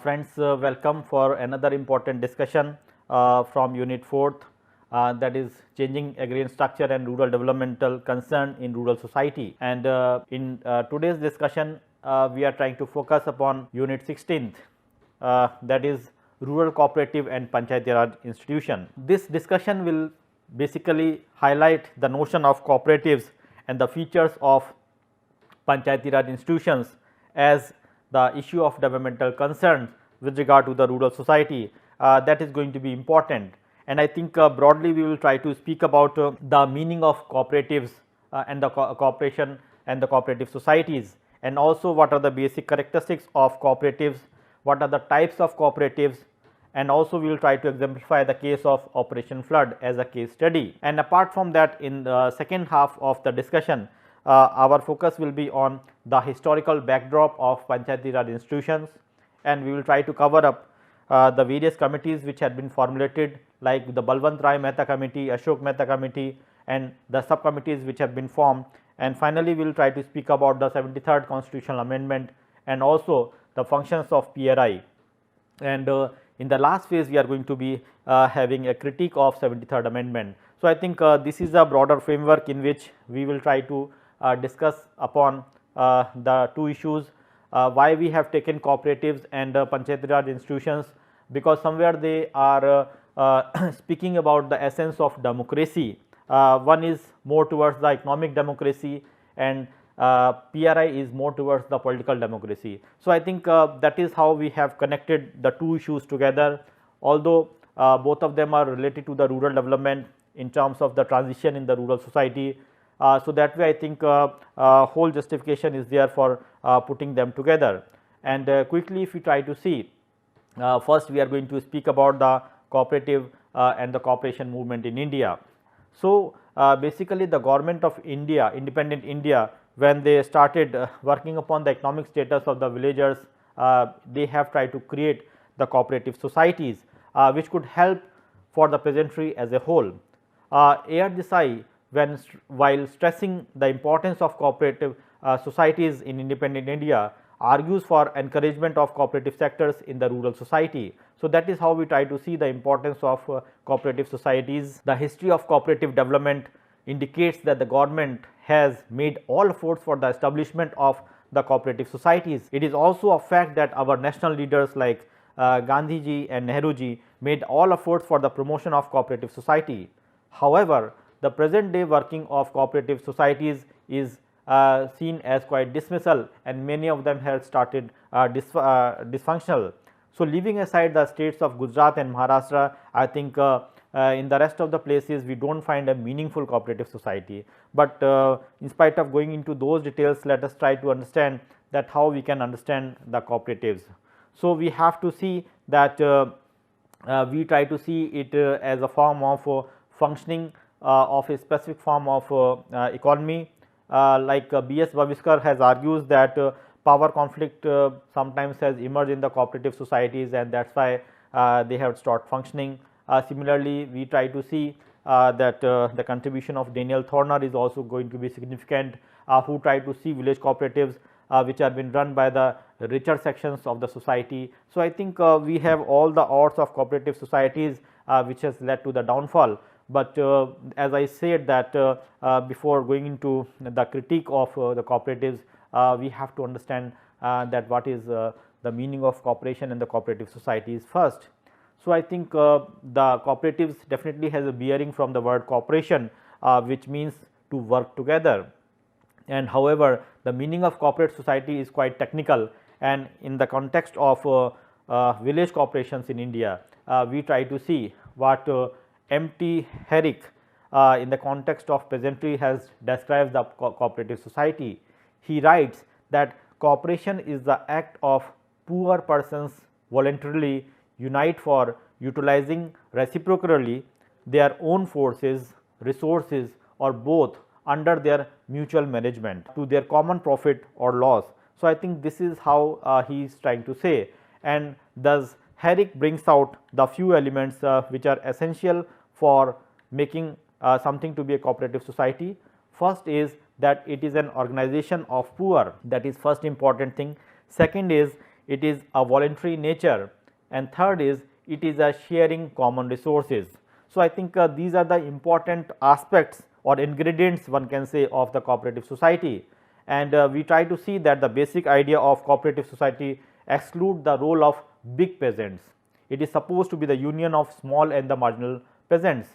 Friends, welcome for another important discussion from Unit 4th, that is changing agrarian structure and rural developmental concern in rural society. And in today's discussion, we are trying to focus upon Unit 16th, that is rural cooperative and Panchayati Raj institution. This discussion will basically highlight the notion of cooperatives and the features of Panchayati Raj institutions as the issue of developmental concerns with regard to the rural society. That is going to be important, and I think broadly we will try to speak about the meaning of cooperatives and the cooperation and the cooperative societies, and also what are the basic characteristics of cooperatives, what are the types of cooperatives, and also we will try to exemplify the case of Operation Flood as a case study. And apart from that, in the second half of the discussion, our focus will be on the historical backdrop of Panchayati Raj institutions, and we will try to cover up the various committees which had been formulated, like the Balwant Rai Mehta committee, Ashok Mehta committee, and the subcommittees which have been formed. And finally, we will try to speak about the 73rd constitutional amendment and also the functions of PRI. And in the last phase, we are going to be having a critique of 73rd amendment. So, I think this is a broader framework in which we will try to discuss upon the two issues, why we have taken cooperatives and Panchayati Raj institutions, because somewhere they are speaking about the essence of democracy. One is more towards the economic democracy, and PRI is more towards the political democracy. So, I think that is how we have connected the two issues together, although both of them are related to the rural development in terms of the transition in the rural society. So, that way I think whole justification is there for putting them together. And quickly, if we try to see, first we are going to speak about the cooperative and the cooperation movement in India. So, basically the government of India, independent India, when they started working upon the economic status of the villagers, they have tried to create the cooperative societies which could help for the peasantry as a whole. A.R. Desai, while stressing the importance of cooperative societies in independent India, argues for encouragement of cooperative sectors in the rural society. So, that is how we try to see the importance of cooperative societies. The history of cooperative development indicates that the government has made all efforts for the establishment of the cooperative societies. It is also a fact that our national leaders like Gandhi ji and Nehru ji made all efforts for the promotion of cooperative society. However, the present day working of cooperative societies is seen as quite dismissal, and many of them have started dysfunctional. So, leaving aside the states of Gujarat and Maharashtra, I think in the rest of the places we do not find a meaningful cooperative society. But in spite of going into those details, let us try to understand that how we can understand the cooperatives. So, we have to see that we try to see it as a form of functioning of a specific form of economy, like B.S. Bhaviskar has argued that power conflict sometimes has emerged in the cooperative societies, and that is why they have stopped functioning. Similarly, we try to see that the contribution of Daniel Thorner is also going to be significant, who try to see village cooperatives which are been run by the richer sections of the society. So, I think we have all the odds of cooperative societies which has led to the downfall. But as I said that before going into the critique of the cooperatives, we have to understand that what is the meaning of cooperation and the cooperative societies first. So, I think the cooperatives definitely has a bearing from the word cooperation, which means to work together. And however, the meaning of corporate society is quite technical, and in the context of village corporations in India, we try to see what M.T. Herrick in the context of peasantry has described the cooperative society. He writes that cooperation is the act of poor persons voluntarily unite for utilizing reciprocally their own forces, resources, or both under their mutual management to their common profit or loss. So, I think this is how he is trying to say, and thus Herrick brings out the few elements which are essential for making something to be a cooperative society. First is that it is an organization of poor, that is first important thing. Second is it is a voluntary nature, and third is it is a sharing common resources. So, I think these are the important aspects or ingredients one can say of the cooperative society, and we try to see that the basic idea of cooperative society exclude the role of big peasants. It is supposed to be the union of small and the marginal peasants,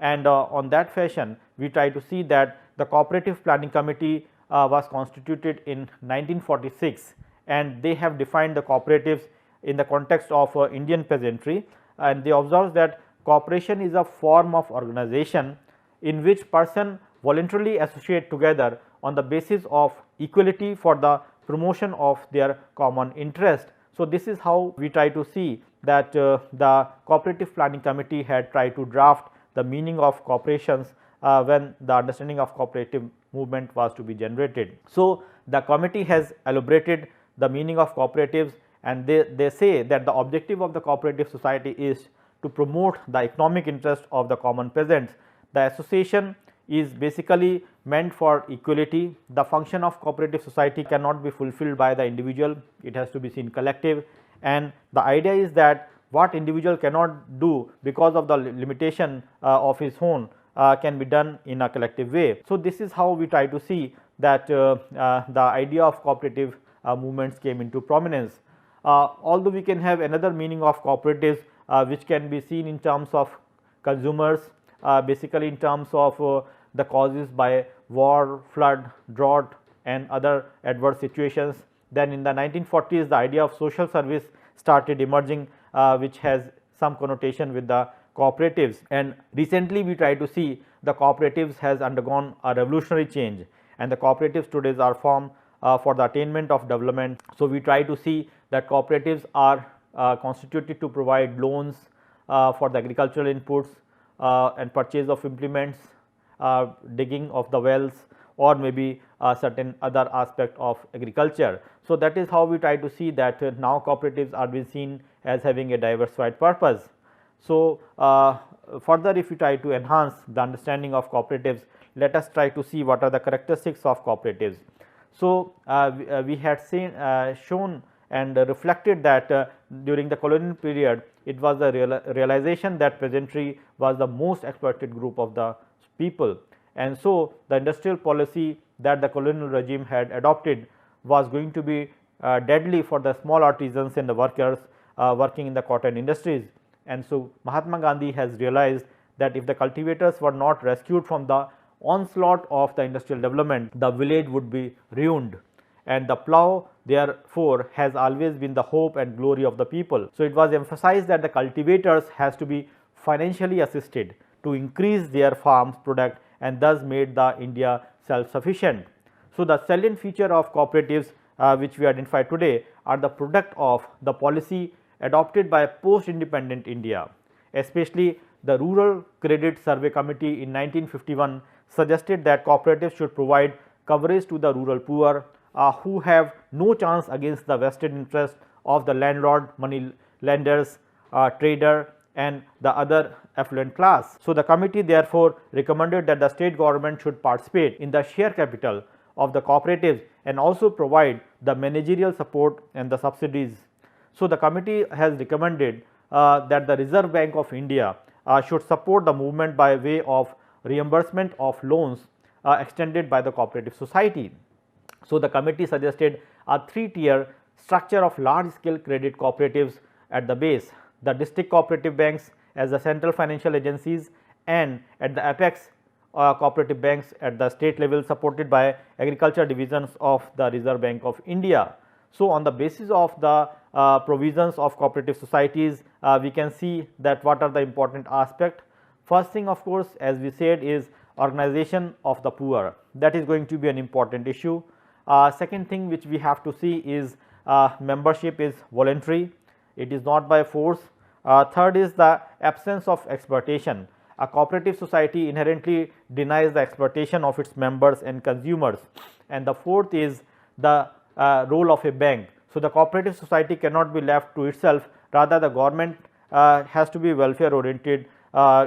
and on that fashion we try to see that the cooperative planning committee was constituted in 1946, and they have defined the cooperatives in the context of Indian peasantry, and they observe that cooperation is a form of organization in which person voluntarily associate together on the basis of equality for the promotion of their common interest. So, this is how we try to see that the cooperative planning committee had tried to draft the meaning of corporations when the understanding of cooperative movement was to be generated. So, the committee has elaborated the meaning of cooperatives, and they say that the objective of the cooperative society is to promote the economic interest of the common peasants. The association is basically meant for equality. The function of cooperative society cannot be fulfilled by the individual, it has to be seen collective, and the idea is that what individual cannot do because of the limitation of his own can be done in a collective way. So, this is how we try to see that the idea of cooperative movements came into prominence. Although we can have another meaning of cooperatives which can be seen in terms of consumers, basically in terms of the causes by war, flood, drought and other adverse situations. Then in the 1940s the idea of social service started emerging, which has some connotation with the cooperatives, and recently we try to see the cooperatives has undergone a revolutionary change, and the cooperatives today are formed for the attainment of development. So, we try to see that cooperatives are constituted to provide loans for the agricultural inputs and purchase of implements, digging of the wells, or maybe certain other aspect of agriculture. So, that is how we try to see that now cooperatives are being seen as having a diversified purpose. So, further if we try to enhance the understanding of cooperatives, let us try to see what are the characteristics of cooperatives. So, we had seen shown and reflected that during the colonial period it was the realization that peasantry was the most exploited group of the people, and so the industrial policy that the colonial regime had adopted was going to be deadly for the small artisans and the workers working in the cotton industries. And so, Mahatma Gandhi has realized that if the cultivators were not rescued from the onslaught of the industrial development, the village would be ruined, and the plough therefore has always been the hope and glory of the people. So, it was emphasized that the cultivators has to be financially assisted to increase their farms product, and thus made the India self sufficient. So, the salient feature of cooperatives which we identify today are the product of the policy adopted by post independent India, especially the Rural Credit Survey Committee in 1951 suggested that cooperatives should provide coverage to the rural poor who have no chance against the vested interest of the landlord, money lenders, trader and the other affluent class. So, the committee therefore recommended that the state government should participate in the share capital of the cooperatives and also provide the managerial support and the subsidies. So, the committee has recommended that the Reserve Bank of India should support the movement by way of reimbursement of loans extended by the cooperative society. So, the committee suggested a 3-tier structure of large scale credit cooperatives at the base, the district cooperative banks as the central financial agencies, and at the apex cooperative banks at the state level supported by agriculture divisions of the Reserve Bank of India. So, on the basis of the provisions of cooperative societies, we can see that what are the important aspects. First thing of course, as we said, is organization of the poor, that is going to be an important issue. Second thing which we have to see is membership is voluntary, it is not by force. Third is the absence of exploitation. A cooperative society inherently denies the exploitation of its members and consumers. And the fourth is the role of a bank. So, the cooperative society cannot be left to itself, rather the government has to be welfare oriented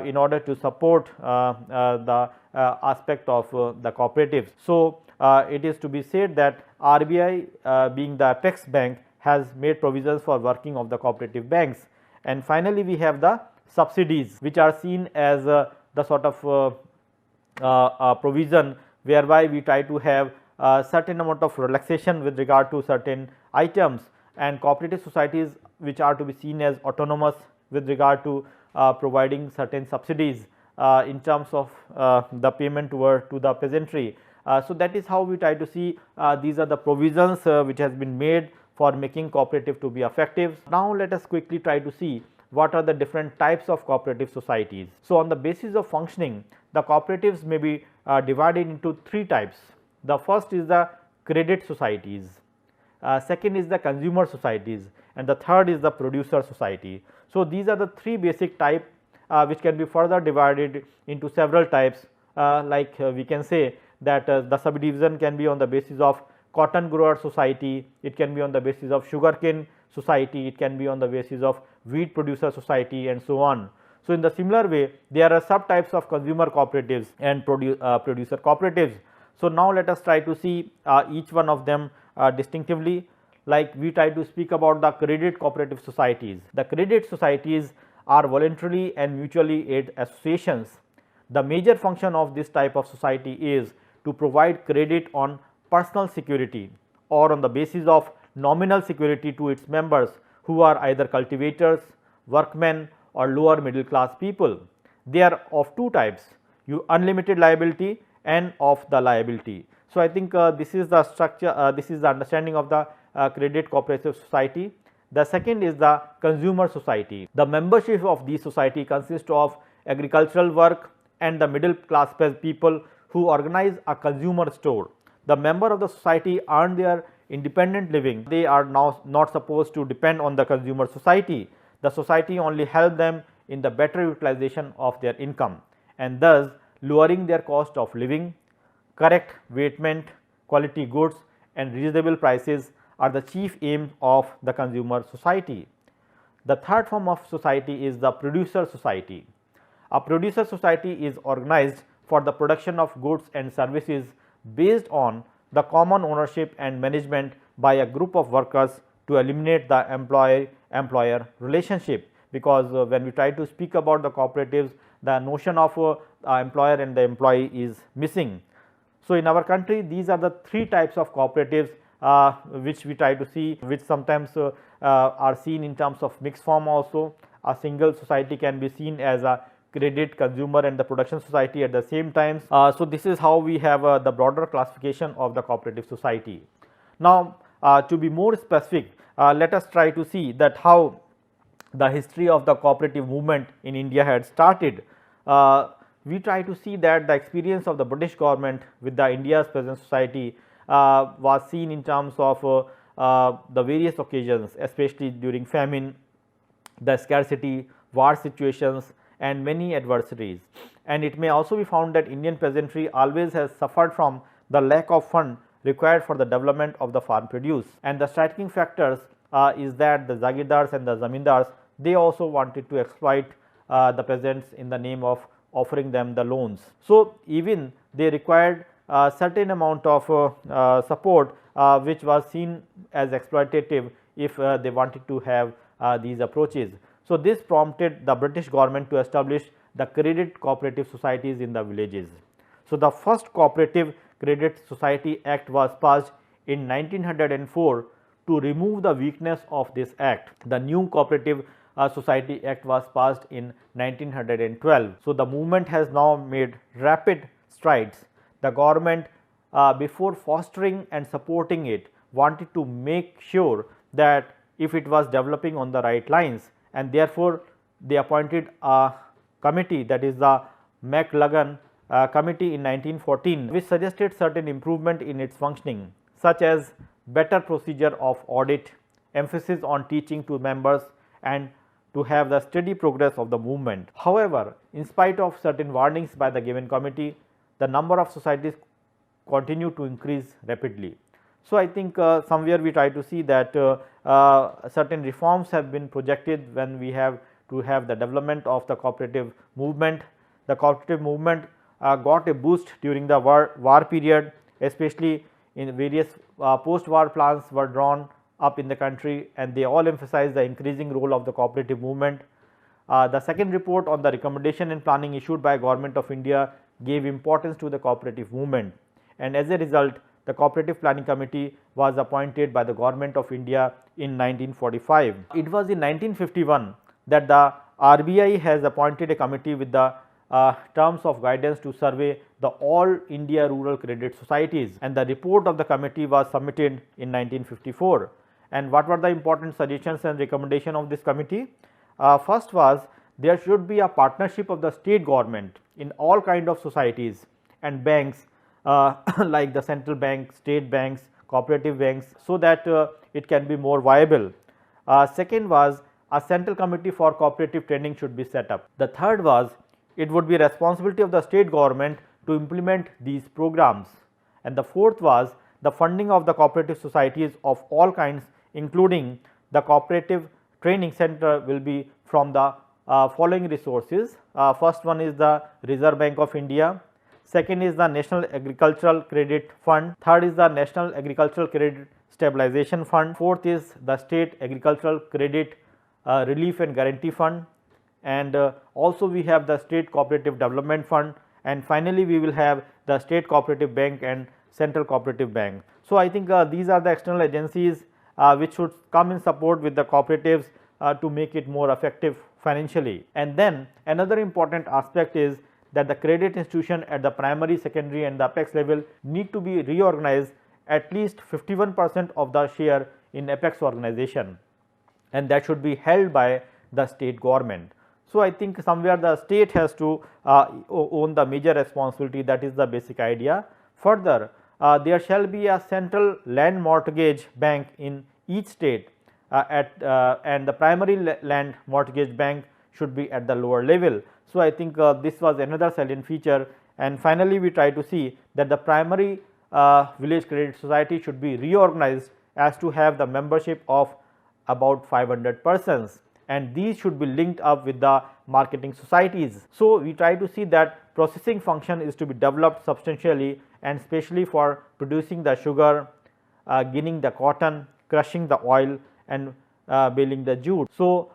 in order to support the aspect of the cooperatives. So, it is to be said that RBI being the apex bank has made provisions for working of the cooperative banks. And finally, we have the subsidies, which are seen as the sort of provision whereby we try to have a certain amount of relaxation with regard to certain items, and cooperative societies which are to be seen as autonomous with regard to providing certain subsidies in terms of the payment to the peasantry. So, that is how we try to see these are the provisions which has been made for making cooperative to be effective. Now, let us quickly try to see what are the different types of cooperative societies. So, on the basis of functioning, the cooperatives may be divided into three types. The first is the credit societies, second is the consumer societies, and the third is the producer society. So, these are the three basic types which can be further divided into several types, we can say that the subdivision can be on the basis of cotton grower society, it can be on the basis of sugarcane society, it can be on the basis of wheat producer society, and so on. So, in the similar way, there are subtypes of consumer cooperatives and producer cooperatives. So, now let us try to see each one of them distinctively. Like we try to speak about the credit cooperative societies. The credit societies are voluntarily and mutually aid associations. The major function of this type of society is to provide credit on personal security or on the basis of nominal security to its members who are either cultivators, workmen, or lower middle class people. They are of two types, unlimited liability and of the liability. So, I think this is the structure, this is the understanding of the credit cooperative society. The second is the consumer society. The membership of this society consists of agricultural work and the middle class people who organize a consumer store. The member of the society earn their independent living. They are now not supposed to depend on the consumer society. The society only help them in the better utilization of their income, and thus lowering their cost of living. Correct weighment, quality goods, and reasonable prices are the chief aim of the consumer society. The third form of society is the producer society. A producer society is organized for the production of goods and services based on the common ownership and management by a group of workers to eliminate the employer relationship, because when we try to speak about the cooperatives, the notion of employer and the employee is missing. So, in our country, these are the three types of cooperatives which we try to see, which sometimes are seen in terms of mixed form also. A single society can be seen as a credit, consumer, and the production society at the same time. So, this is how we have the broader classification of the cooperative society. Now, to be more specific, let us try to see that how the history of the cooperative movement in India had started. We try to see that the experience of the British government with the India's peasant society was seen in terms of the various occasions, especially during famine, the scarcity, war situations, and many adversities. And it may also be found that Indian peasantry always has suffered from the lack of fund required for the development of the farm produce. And the striking factors is that the Zagirdars and the Zamindars, they also wanted to exploit the peasants in the name of offering them the loans. So, even they required a certain amount of support which was seen as exploitative if they wanted to have these approaches. So, this prompted the British government to establish the credit cooperative societies in the villages. So, the first Cooperative Credit Society Act was passed in 1904 to remove the weakness of this act. The new Cooperative Society Act was passed in 1912. So, the movement has now made rapid strides. The government before fostering and supporting it wanted to make sure that if it was developing on the right lines, and therefore, they appointed a committee, that is the McLagan committee in 1914, which suggested certain improvement in its functioning, such as better procedure of audit, emphasis on teaching to members, and to have the steady progress of the movement. However, in spite of certain warnings by the given committee, the number of societies continued to increase rapidly. So, I think somewhere we try to see that certain reforms have been projected when we have to have the development of the cooperative movement. The cooperative movement got a boost during the war period, especially in various post war plans were drawn up in the country, and they all emphasize the increasing role of the cooperative movement. The second report on the recommendation and planning issued by Government of India gave importance to the cooperative movement, and as a result the Cooperative Planning Committee was appointed by the Government of India in 1945. It was in 1951 that the RBI has appointed a committee with the terms of guidance to survey the all India rural credit societies, and the report of the committee was submitted in 1954. And what were the important suggestions and recommendations of this committee? First was, there should be a partnership of the state government in all kind of societies and banks like the central bank, state banks, cooperative banks, so that it can be more viable. Second was, a central committee for cooperative training should be set up. The third was, it would be responsibility of the state government to implement these programs. And the fourth was, the funding of the cooperative societies of all kinds, including the cooperative training center, will be from the following resources. First one is the Reserve Bank of India, second is the National Agricultural Credit Fund, third is the National Agricultural Credit Stabilization Fund, fourth is the State Agricultural Credit Relief and Guarantee Fund, and also we have the State Cooperative Development Fund, and finally we will have the State Cooperative Bank and Central Cooperative Bank. So, I think these are the external agencies which should come in support with the cooperatives to make it more effective financially. And then another important aspect is that the credit institution at the primary, secondary and the apex level need to be reorganized at least 51% of the share in apex organization, and that should be held by the state government. So, I think somewhere the state has to own the major responsibility, that is the basic idea. Further, there shall be a central land mortgage bank in each state and the primary land mortgage bank should be at the lower level. So, I think this was another salient feature, and finally, we try to see that the primary village credit society should be reorganized as to have the membership of about 500 persons, and these should be linked up with the marketing societies. So, we try to see that processing function is to be developed substantially, and especially for producing the sugar, ginning the cotton, crushing the oil and baling the jute. So,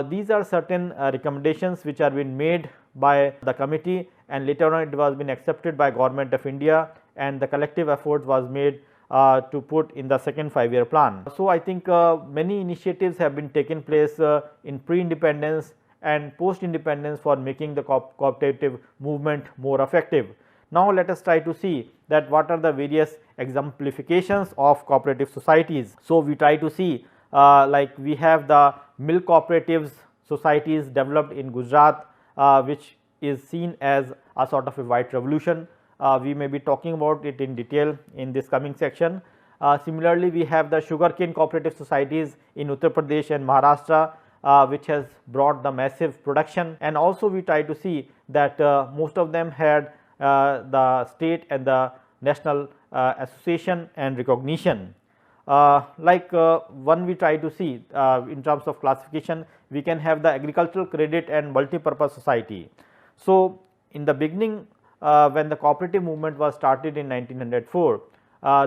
these are certain recommendations which are been made by the committee, and later on it was been accepted by Government of India, and the collective effort was made to put in the second 5-year plan. So, I think many initiatives have been taken place in pre-independence and post-independence for making the cooperative movement more effective. Now, let us try to see that what are the various exemplifications of cooperative societies. So, we try to see like we have the milk cooperatives societies developed in Gujarat, which is seen as a sort of a white revolution. We may be talking about it in detail in this coming section. Similarly, we have the sugarcane cooperative societies in Uttar Pradesh and Maharashtra, which has brought the massive production, and also we try to see that most of them had the state and the national association and recognition. One we try to see in terms of classification, we can have the agricultural credit and multi-purpose society. So, in the beginning when the cooperative movement was started in 1904,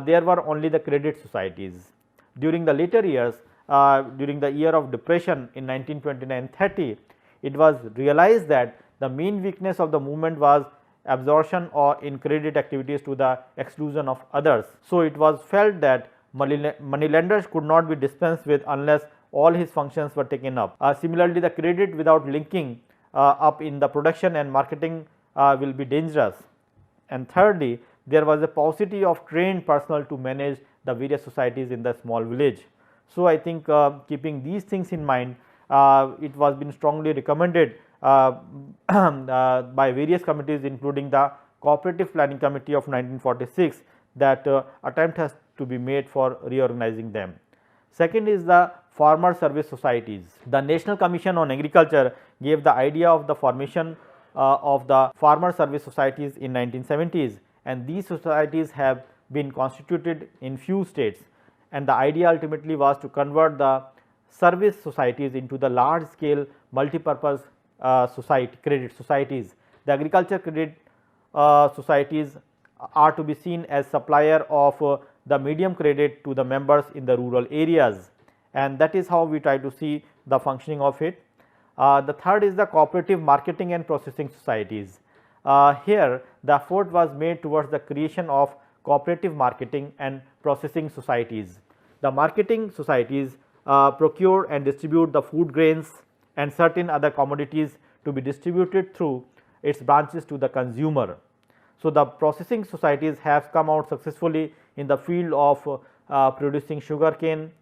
there were only the credit societies. During the later years, during the year of depression in 1929-30, it was realized that the main weakness of the movement was absorption or in credit activities to the exclusion of others. So, it was felt that moneylenders could not be dispensed with unless all his functions were taken up. Similarly, the credit without linking up in the production and marketing will be dangerous. And thirdly, there was a paucity of trained personnel to manage the various societies in the small village. So, I think keeping these things in mind, it was been strongly recommended by various committees, including the Cooperative Planning Committee of 1946, that attempt has to be made for reorganizing them. Second is the farmer service societies. The National Commission on Agriculture gave the idea of the formation of the farmer service societies in 1970s, and these societies have been constituted in few states, and the idea ultimately was to convert the service societies into the large scale multi-purpose credit societies. The agriculture credit societies are to be seen as supplier of the medium credit to the members in the rural areas, and that is how we try to see the functioning of it. The third is the cooperative marketing and processing societies. Here the effort was made towards the creation of cooperative marketing and processing societies. The marketing societies procure and distribute the food grains and certain other commodities to be distributed through its branches to the consumer. So, the processing societies have come out successfully in the field of producing sugarcane,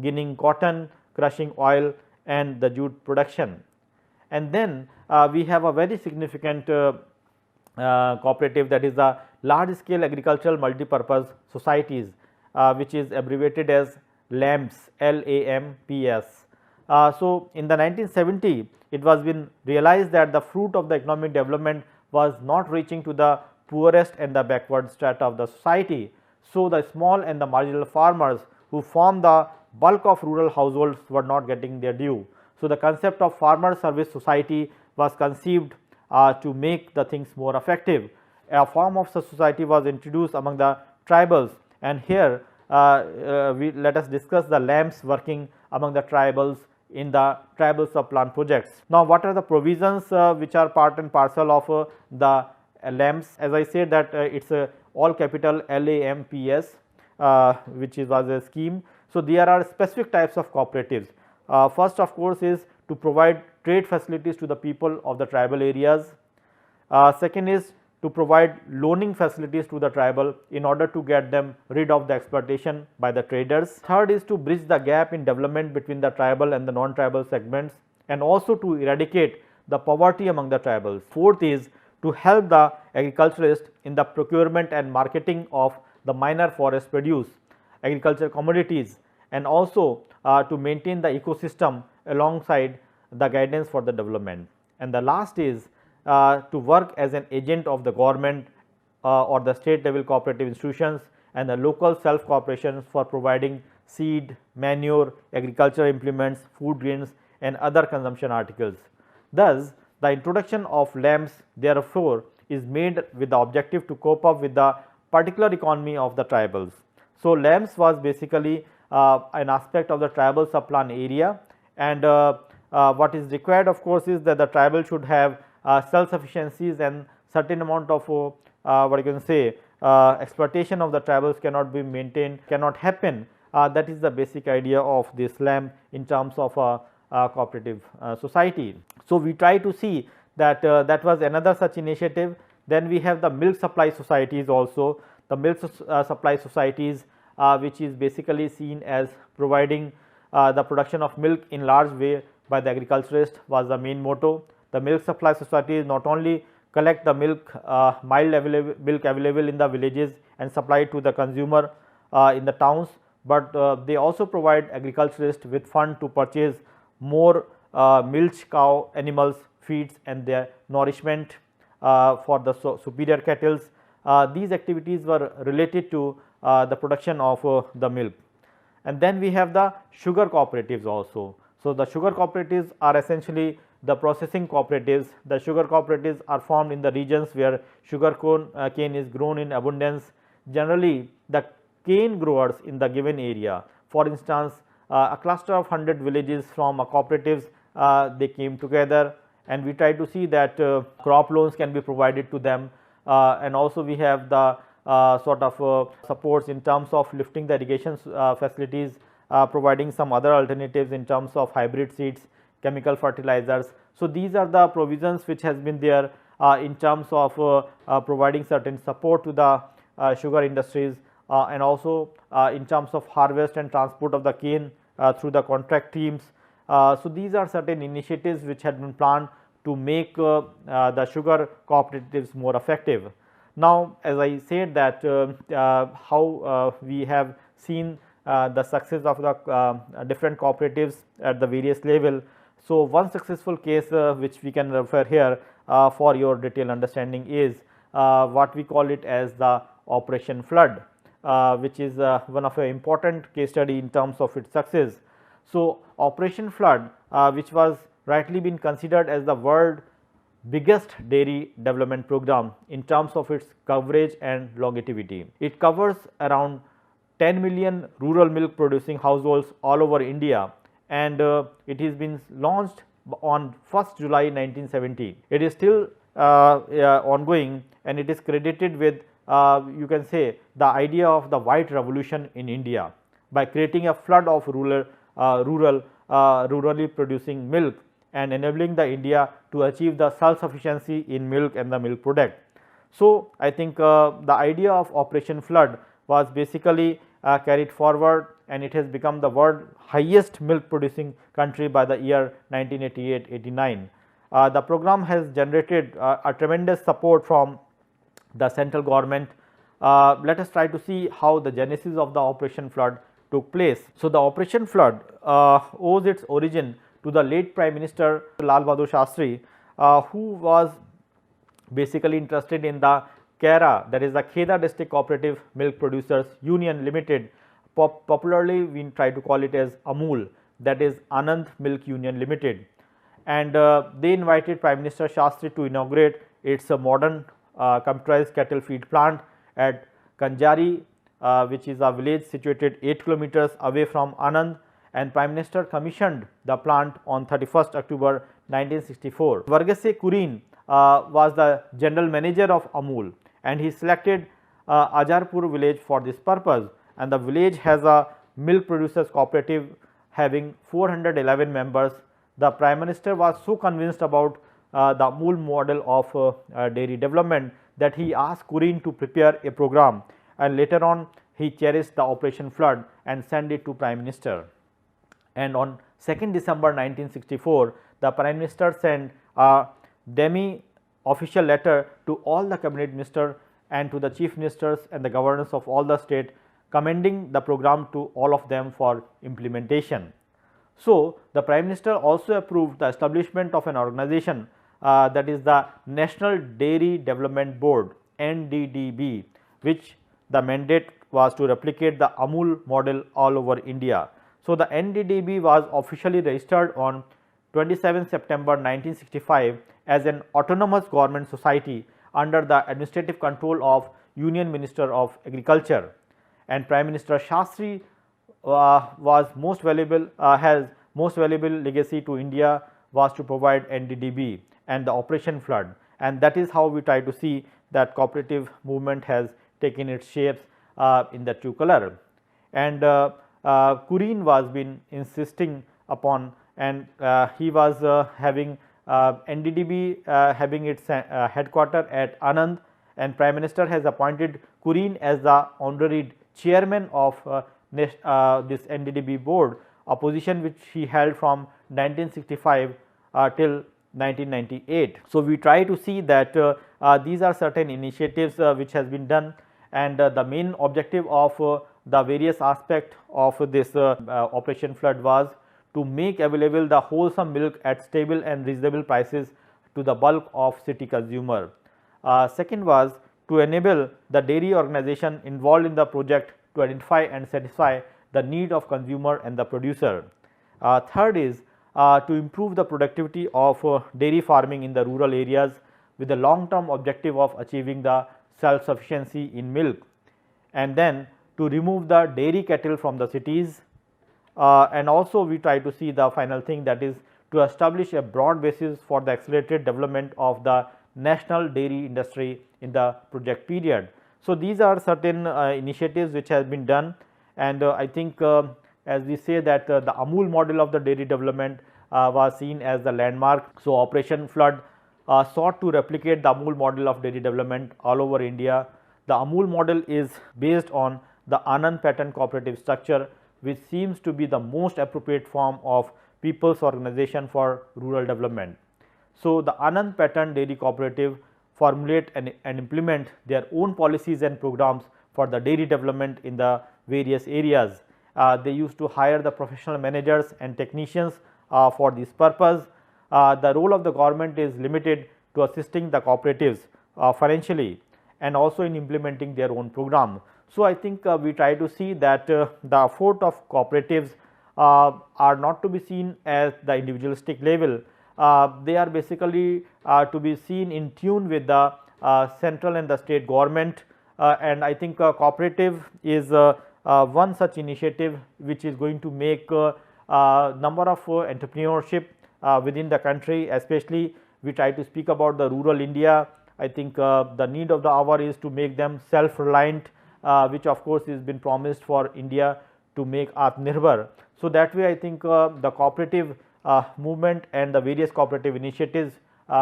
ginning cotton, crushing oil and the jute production. And then we have a very significant cooperative, that is the large scale agricultural multipurpose societies, which is abbreviated as LAMPS, LAMPS. So, in the 1970 it was been realized that the fruit of the economic development was not reaching to the poorest and the backward strata of the society. So, the small and the marginal farmers who form the bulk of rural households were not getting their due. So, the concept of farmer service society was conceived to make the things more effective. A form of such society was introduced among the tribals, and here let us discuss the LAMPS working among the tribals in the tribal sub-plan projects. Now, what are the provisions which are part and parcel of the LAMPS? As I said that it is all capital LAMPS, which was a scheme. So, there are specific types of cooperatives. First of course is to provide trade facilities to the people of the tribal areas. Second is to provide loaning facilities to the tribal in order to get them rid of the exploitation by the traders. Third is to bridge the gap in development between the tribal and the non-tribal segments, and also to eradicate the poverty among the tribals. Fourth is to help the agriculturist in the procurement and marketing of the minor forest produce, agricultural commodities, and also to maintain the ecosystem alongside the guidance for the development. And the last is to work as an agent of the government or the state level cooperative institutions and the local self corporations for providing seed, manure, agricultural implements, food grains and other consumption articles. Thus, the introduction of LAMPS therefore is made with the objective to cope up with the particular economy of the tribals. So, LAMPS was basically an aspect of the tribal sub-plan area, and what is required of course is that the tribal should have self sufficiencies, and certain amount of what you can say exploitation of the tribals cannot be maintained, cannot happen. That is the basic idea of this LAMP in terms of a cooperative society. So, we try to see that that was another such initiative. Then we have the milk supply societies also. The milk supply societies which is basically seen as providing the production of milk in large way by the agriculturist was the main motto. The milk supply societies not only collect the milk, mild milk available in the villages and supply it to the consumer in the towns, but they also provide agriculturists with fund to purchase more milch cow animals feeds and their nourishment for the superior cattle. These activities were related to the production of the milk. And then we have the sugar cooperatives also. So, the sugar cooperatives are essentially the processing cooperatives. The sugar cooperatives are formed in the regions where sugar cane is grown in abundance. Generally, the cane growers in the given area, for instance, a cluster of 100 villages from cooperatives, they came together, and we try to see that crop loans can be provided to them, and also we have the sort of supports in terms of lifting the irrigation facilities, providing some other alternatives in terms of hybrid seeds, chemical fertilizers. So, these are the provisions which has been there in terms of providing certain support to the sugar industries, and also in terms of harvest and transport of the cane through the contract teams. So, these are certain initiatives which had been planned to make the sugar cooperatives more effective. Now, as I said that how we have seen the success of the different cooperatives at the various level. So, one successful case which we can refer here for your detailed understanding is what we call it as the Operation Flood, which is one of an important case study in terms of its success. So, Operation Flood, which was rightly been considered as the world biggest dairy development program in terms of its coverage and longevity. It covers around 10 million rural milk producing households all over India, and it has been launched on 1st July 1970. It is still ongoing, and it is credited with you can say the idea of the white revolution in India by creating a flood of rurally producing milk and enabling the India to achieve the self sufficiency in milk and the milk product. So, I think the idea of Operation Flood was basically carried forward, and it has become the world highest milk producing country by the year 1988-89. The program has generated a tremendous support from the central government. Let us try to see how the genesis of the Operation Flood took place. So, the Operation Flood owes its origin to the late Prime Minister Lal Bahadur Shastri, who was basically interested in the KARA, that is the Kheda District Cooperative Milk Producers Union Limited, popularly we try to call it as AMUL, that is Anand Milk Union Limited, and they invited Prime Minister Shastri to inaugurate its modern computerized cattle feed plant at Kanjari, which is a village situated 8 kilometers away from Anand, and Prime Minister commissioned the plant on 31st October 1964. Varghese Kurin was the general manager of AMUL, and he selected Ajarpur village for this purpose, and the village has a milk producers cooperative having 411 members. The Prime Minister was so convinced about the AMUL model of dairy development that he asked Kurin to prepare a program, and later on he cherished the Operation Flood and sent it to Prime Minister. And on 2nd December 1964, the Prime Minister sent a demi official letter to all the cabinet ministers and to the chief ministers and the governors of all the state, commending the program to all of them for implementation. So, the Prime Minister also approved the establishment of an organization that is the National Dairy Development Board NDDB, which the mandate was to replicate the AMUL model all over India. So, the NDDB was officially registered on 27 September 1965 as an autonomous government society under the administrative control of Union Minister of Agriculture, and Prime Minister Shastri was has most valuable legacy to India was to provide NDDB and the Operation Flood, and that is how we try to see that cooperative movement has taken its shapes in the true color. And Kurin was been insisting upon, and he was having NDDB having its headquarter at Anand, and Prime Minister has appointed Kurin as the honorary chairman of this NDDB board, a position which he held from 1965 till 1998. So, we try to see that these are certain initiatives which has been done, and the main objective of the various aspect of this Operation Flood was to make available the wholesome milk at stable and reasonable prices to the bulk of city consumer. Second was to enable the dairy organization involved in the project to identify and satisfy the need of consumer and the producer. Third is to improve the productivity of dairy farming in the rural areas with the long term objective of achieving the self sufficiency in milk, and then to remove the dairy cattle from the cities, and also we try to see the final thing, that is to establish a broad basis for the accelerated development of the national dairy industry in the project period. So, these are certain initiatives which have been done, and I think as we say that the AMUL model of the dairy development was seen as the landmark. So, Operation Flood sought to replicate the AMUL model of dairy development all over India. The AMUL model is based on the Anand pattern cooperative structure, which seems to be the most appropriate form of people's organization for rural development. So, the Anand pattern dairy cooperative formulate and implement their own policies and programs for the dairy development in the various areas. They used to hire the professional managers and technicians for this purpose. The role of the government is limited to assisting the cooperatives financially and also in implementing their own program. So, I think we try to see that the effort of cooperatives are not to be seen at the individualistic level, they are basically to be seen in tune with the central and the state government, and I think cooperative is one such initiative which is going to make number of entrepreneurship within the country. Especially we try to speak about the rural India. I think the need of the hour is to make them self reliant, which of course is been promised for India to make Atmanirbhar. So that way I think the cooperative movement and the various cooperative initiatives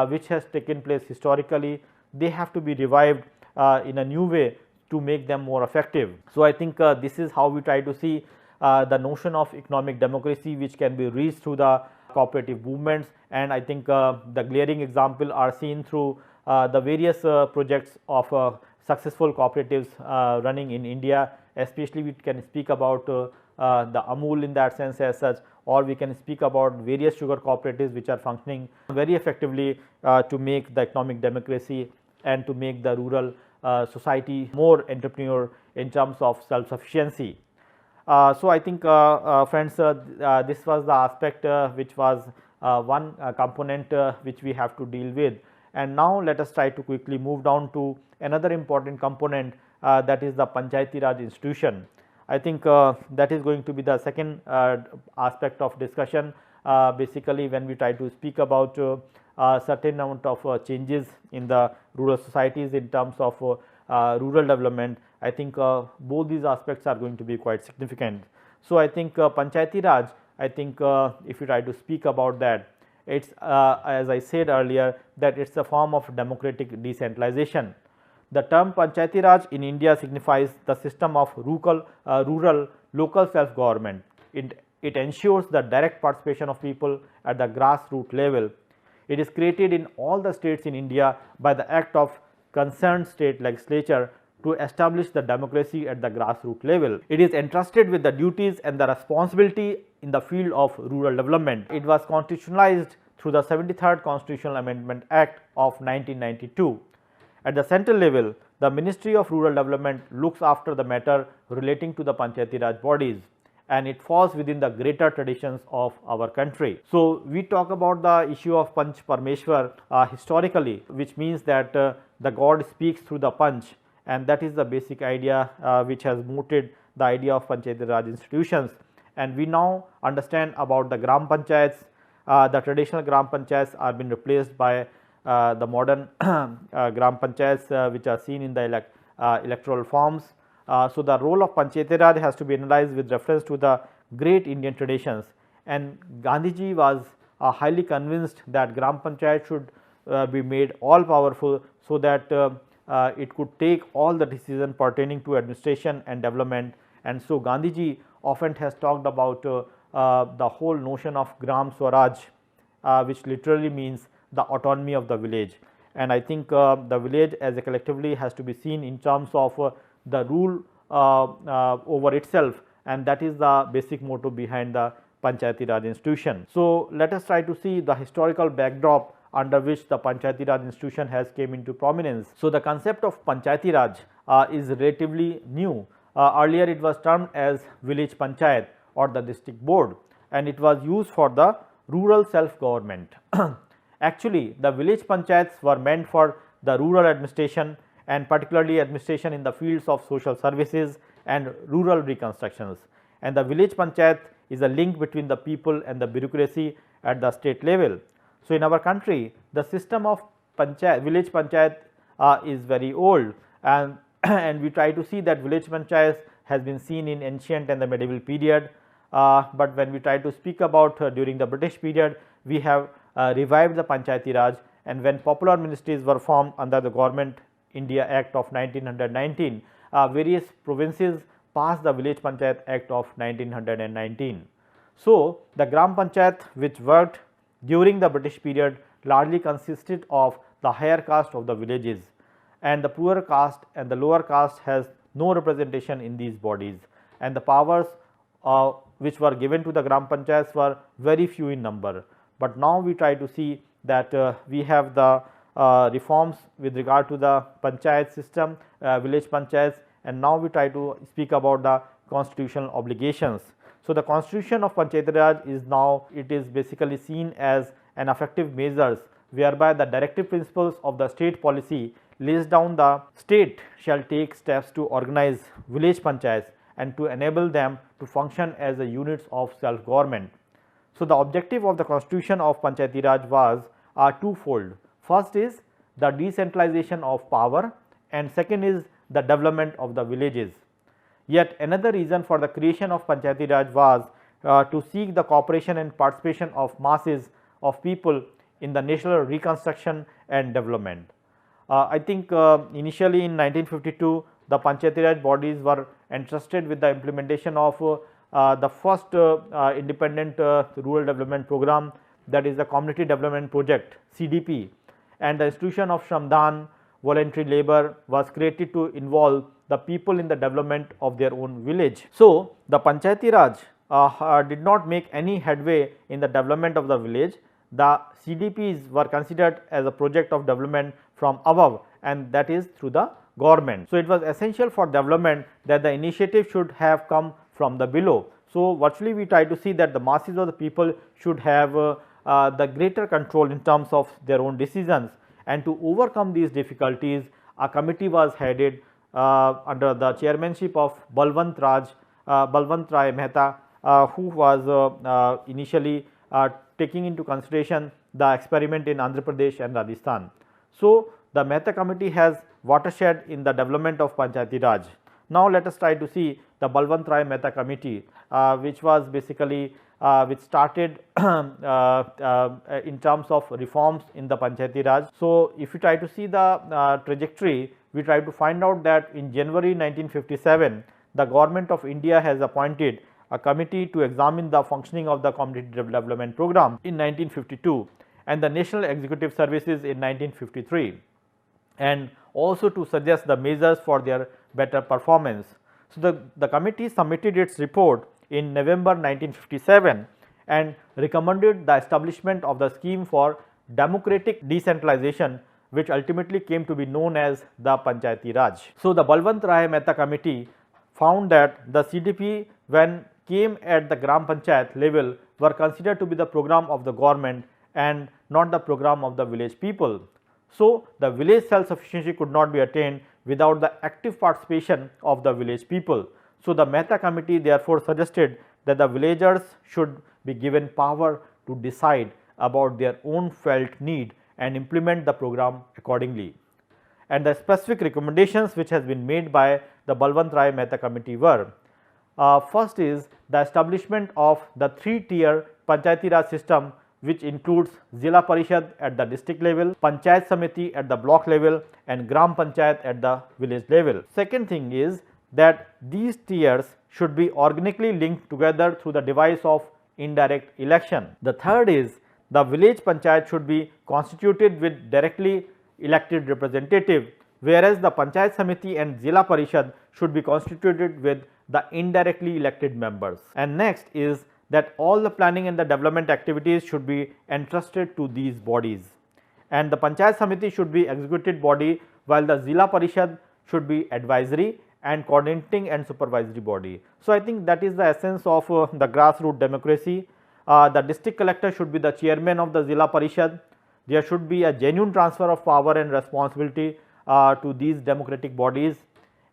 which has taken place historically, they have to be revived in a new way to make them more effective. So I think this is how we try to see the notion of economic democracy which can be reached through the cooperative movements, and I think the glaring example are seen through the various projects of successful cooperatives running in India. Especially we can speak about the Amul in that sense as such, or we can speak about various sugar cooperatives which are functioning very effectively to make the economic democracy and to make the rural society more entrepreneur in terms of self sufficiency. So I think friends, this was the aspect which was one component which we have to deal with, and now let us try to quickly move down to another important component, that is the Panchayati Raj institution. I think that is going to be the second aspect of discussion. Basically when we try to speak about certain amount of changes in the rural societies in terms of rural development, I think both these aspects are going to be quite significant. So I think Panchayati Raj, I think if you try to speak about that, it is as I said earlier that it is a form of democratic decentralization. The term Panchayati Raj in India signifies the system of rural local self government. It ensures the direct participation of people at the grassroots level. It is created in all the states in India by the act of concerned state legislature to establish the democracy at the grassroots level. It is entrusted with the duties and the responsibility in the field of rural development. It was constitutionalized through the 73rd Constitutional Amendment Act of 1992. At the central level, the Ministry of Rural Development looks after the matter relating to the Panchayati Raj bodies, and it falls within the greater traditions of our country. So we talk about the issue of Panch Parmeshwar historically, which means that the God speaks through the Panch, and that is the basic idea which has mooted the idea of Panchayati Raj institutions. And we now understand about the Gram Panchayats. The traditional Gram Panchayats are being replaced by the modern Gram Panchayats which are seen in the electoral forms. So the role of Panchayati Raj has to be analyzed with reference to the great Indian traditions, and Gandhiji was highly convinced that Gram Panchayat should be made all powerful, so that it could take all the decisions pertaining to administration and development. And so Gandhiji often has talked about the whole notion of Gram Swaraj, which literally means the autonomy of the village. And I think the village as a collectively has to be seen in terms of the rule over itself, and that is the basic motto behind the Panchayati Raj institution. So let us try to see the historical backdrop under which the Panchayati Raj institution has came into prominence. So the concept of Panchayati Raj is relatively new. Earlier it was termed as village panchayat or the district board, and it was used for the rural self government. Actually, the village panchayats were meant for the rural administration, and particularly administration in the fields of social services and rural reconstructions. And the village panchayat is a link between the people and the bureaucracy at the state level. So in our country, the system of village panchayat is very old, and and we try to see that village panchayat has been seen in ancient and the medieval period. But when we try to speak about during the British period, we have revived the Panchayati Raj, and when popular ministries were formed under the Government India Act of 1919, various provinces passed the Village Panchayat Act of 1919. So the Gram Panchayat, which worked during the British period, largely consisted of the higher caste of the villages, and the poorer caste and the lower caste has no representation in these bodies, and the powers which were given to the Gram Panchayats were very few in number. But now we try to see that we have the reforms with regard to the panchayat system, village panchayats, and now we try to speak about the constitutional obligations. So the constitution of Panchayati Raj is now, it is basically seen as and effective measures whereby the directive principles of the state policy lays down the state shall take steps to organize village panchayats and to enable them to function as the units of self government. So, the objective of the constitution of Panchayati Raj was twofold. First is the decentralization of power and second is the development of the villages. Yet another reason for the creation of Panchayati Raj was to seek the cooperation and participation of masses of people in the national reconstruction and development. I think initially in 1952 the Panchayati Raj bodies were entrusted with the implementation of the first independent rural development program, that is the community development project CDP, and the institution of Shramdhan voluntary labor was created to involve the people in the development of their own village. So, the Panchayati Raj did not make any headway in the development of the village. The CDPs were considered as a project of development from above, and that is through the government. So, it was essential for development that the initiative should have come from the below. So, virtually we try to see that the masses of the people should have the greater control in terms of their own decisions, and to overcome these difficulties a committee was headed under the chairmanship of Balwant Rai Mehta, who was initially taking into consideration the experiment in Andhra Pradesh and Rajasthan. So, the Mehta committee has watershed in the development of Panchayati Raj. Now, let us try to see the Balwant Rai Mehta committee, which was basically which started in terms of reforms in the Panchayati Raj. So, if you try to see the trajectory, we try to find out that in January 1957, the government of India has appointed a committee to examine the functioning of the community development program in 1952 and the National Executive Services in 1953, and also to suggest the measures for their better performance. So, the committee submitted its report in November 1957 and recommended the establishment of the scheme for democratic decentralization, which ultimately came to be known as the Panchayati Raj. So, the Balwant Rai Mehta committee found that the CDP, when came at the Gram Panchayat level, were considered to be the program of the government and not the program of the village people. So, the village self-sufficiency could not be attained without the active participation of the village people. So, the Mehta committee therefore suggested that the villagers should be given power to decide about their own felt need and implement the program accordingly. And the specific recommendations which has been made by the Balwant Rai Mehta committee were, first is the establishment of the 3-tier Panchayati Raj system, which includes Zilla Parishad at the district level, Panchayat Samiti at the block level and Gram Panchayat at the village level. Second thing is that these tiers should be organically linked together through the device of indirect election. The third is the village panchayat should be constituted with directly elected representative, whereas the Panchayat Samiti and Zilla Parishad should be constituted with the indirectly elected members. And next is that all the planning and the development activities should be entrusted to these bodies, and the Panchayat Samiti should be executive body, while the Zilla Parishad should be advisory and coordinating and supervisory body. So, I think that is the essence of the grassroots democracy. The district collector should be the chairman of the Zilla Parishad. There should be a genuine transfer of power and responsibility to these democratic bodies,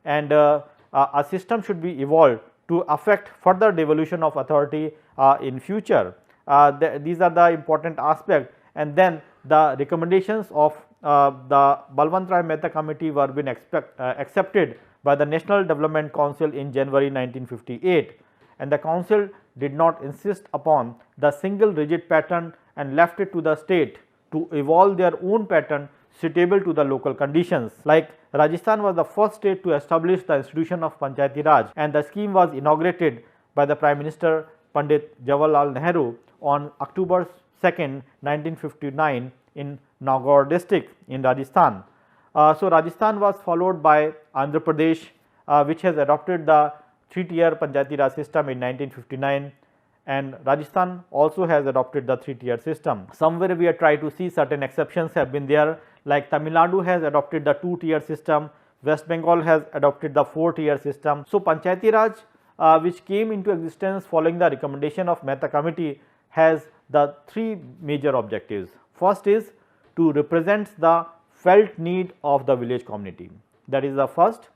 and a system should be evolved to affect further devolution of authority in future. These are the important aspects, and then the recommendations of the Balwant Rai Mehta committee were been accepted by the National Development Council in January 1958, and the council did not insist upon the single rigid pattern and left it to the state to evolve their own pattern suitable to the local conditions. Like Rajasthan was the first state to establish the institution of Panchayati Raj, and the scheme was inaugurated by the Prime Minister Pandit Jawaharlal Nehru on October 2nd, 1959 in Nagaur district in Rajasthan. So, Rajasthan was followed by Andhra Pradesh, which has adopted the 3-tier Panchayati Raj system in 1959, and Rajasthan also has adopted the 3-tier system. Somewhere we are trying to see certain exceptions have been there, like Tamil Nadu has adopted the 2-tier system, West Bengal has adopted the 4-tier system. So, Panchayati Raj which came into existence following the recommendation of Mehta committee has the three major objectives. First is to represent the felt need of the village community, that is the first.